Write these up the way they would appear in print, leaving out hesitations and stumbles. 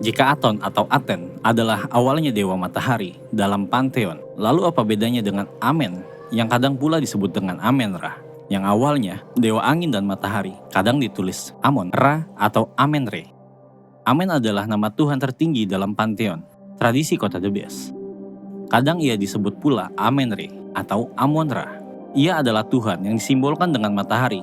Jika Aton atau Aten adalah awalnya dewa matahari dalam panteon, lalu apa bedanya dengan Amen yang kadang pula disebut dengan Amen-Ra, yang awalnya dewa angin dan matahari, kadang ditulis Amon-Ra atau Amen-Re. Amen adalah nama Tuhan tertinggi dalam panteon, tradisi kota Thebes. Kadang ia disebut pula Amen-Re atau Amon-Ra. Ia adalah Tuhan yang disimbolkan dengan matahari.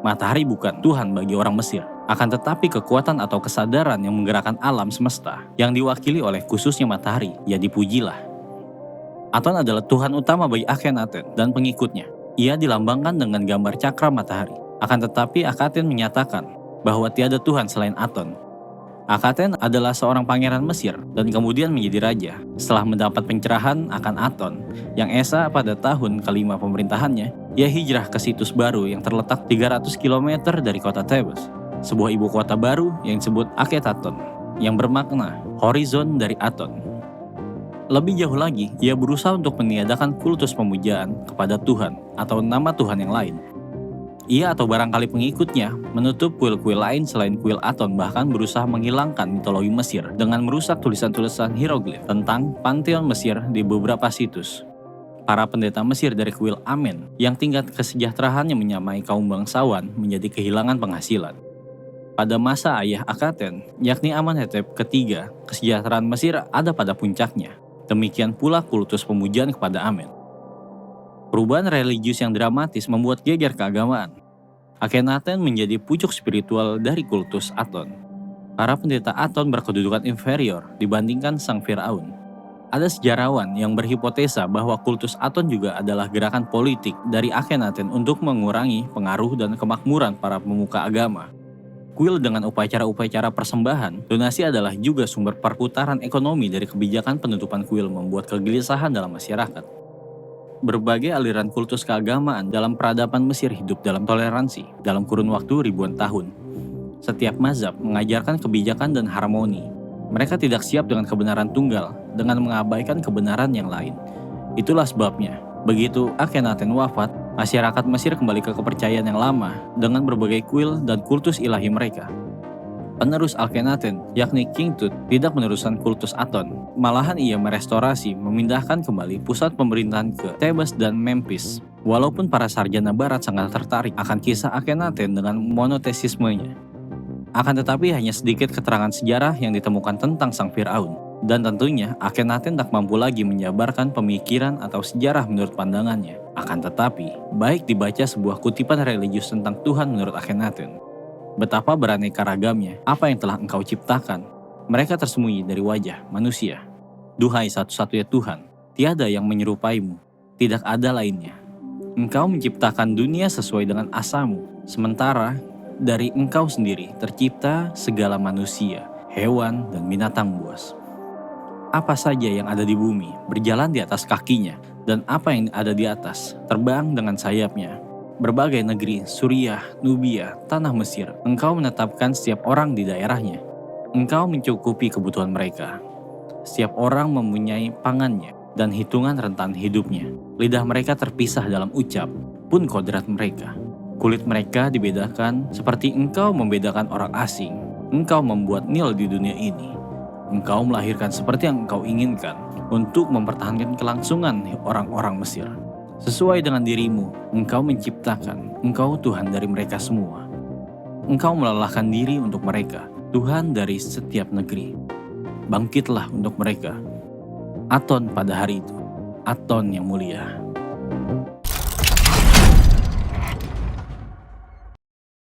Matahari bukan Tuhan bagi orang Mesir, akan tetapi kekuatan atau kesadaran yang menggerakkan alam semesta yang diwakili oleh khususnya matahari, ya dipujilah. Aton adalah Tuhan utama bagi Akhenaten dan pengikutnya. Ia dilambangkan dengan gambar cakra matahari. Akan tetapi Akhenaten menyatakan bahwa tiada Tuhan selain Aton. Akhenaten adalah seorang pangeran Mesir dan kemudian menjadi raja setelah mendapat pencerahan akan Aton yang esa pada tahun kelima pemerintahannya. Ia hijrah ke situs baru yang terletak 300 km dari kota Thebes, sebuah ibu kota baru yang disebut Akhetaton, yang bermakna horizon dari Aton. Lebih jauh lagi, ia berusaha untuk meniadakan kultus pemujaan kepada Tuhan atau nama Tuhan yang lain. Ia atau barangkali pengikutnya menutup kuil-kuil lain selain kuil Aton, bahkan berusaha menghilangkan mitologi Mesir dengan merusak tulisan-tulisan hieroglif tentang panteon Mesir di beberapa situs. Para pendeta Mesir dari kuil Amen yang tingkat kesejahteraannya menyamai kaum bangsawan menjadi kehilangan penghasilan. Pada masa ayah Akhenaten, yakni Amenhotep ketiga, kesejahteraan Mesir ada pada puncaknya. Demikian pula kultus pemujaan kepada Amen. Perubahan religius yang dramatis membuat geger keagamaan. Akhenaten menjadi pucuk spiritual dari kultus Aton. Para pendeta Aton berkedudukan inferior dibandingkan sang Firaun. Ada sejarawan yang berhipotesa bahwa kultus Aton juga adalah gerakan politik dari Akhenaten untuk mengurangi pengaruh dan kemakmuran para pemuka agama. Kuil dengan upacara-upacara persembahan, donasi adalah juga sumber perputaran ekonomi dari kebijakan penutupan kuil membuat kegelisahan dalam masyarakat. Berbagai aliran kultus keagamaan dalam peradaban Mesir hidup dalam toleransi dalam kurun waktu ribuan tahun. Setiap mazhab mengajarkan kebijakan dan harmoni. Mereka tidak siap dengan kebenaran tunggal, dengan mengabaikan kebenaran yang lain. Itulah sebabnya, begitu Akhenaten wafat, masyarakat Mesir kembali ke kepercayaan yang lama dengan berbagai kuil dan kultus ilahi mereka. Penerus Akhenaten, yakni King Tut, tidak meneruskan kultus Aton. Malahan ia merestorasi, memindahkan kembali pusat pemerintahan ke Thebes dan Memphis. Walaupun para sarjana barat sangat tertarik akan kisah Akhenaten dengan monoteisismenya. Akan tetapi hanya sedikit keterangan sejarah yang ditemukan tentang sang Firaun. Dan tentunya Akhenaten tak mampu lagi menjabarkan pemikiran atau sejarah menurut pandangannya. Akan tetapi, baik dibaca sebuah kutipan religius tentang Tuhan menurut Akhenaten. Betapa beraneka ragamnya apa yang telah engkau ciptakan. Mereka tersembunyi dari wajah manusia. Duhai satu-satunya Tuhan, tiada yang menyerupaimu, tidak ada lainnya. Engkau menciptakan dunia sesuai dengan asamu, sementara dari engkau sendiri tercipta segala manusia, hewan, dan binatang buas. Apa saja yang ada di bumi berjalan di atas kakinya, dan apa yang ada di atas terbang dengan sayapnya. Berbagai negeri, Suriah, Nubia, tanah Mesir, engkau menetapkan setiap orang di daerahnya. Engkau mencukupi kebutuhan mereka. Setiap orang mempunyai pangannya dan hitungan rentan hidupnya. Lidah mereka terpisah dalam ucap, pun kodrat mereka. Kulit mereka dibedakan seperti engkau membedakan orang asing. Engkau membuat Nil di dunia ini. Engkau melahirkan seperti yang engkau inginkan untuk mempertahankan kelangsungan orang-orang Mesir. Sesuai dengan dirimu, engkau menciptakan, engkau Tuhan dari mereka semua. Engkau melelahkan diri untuk mereka, Tuhan dari setiap negeri. Bangkitlah untuk mereka. Aton pada hari itu, Aton yang mulia.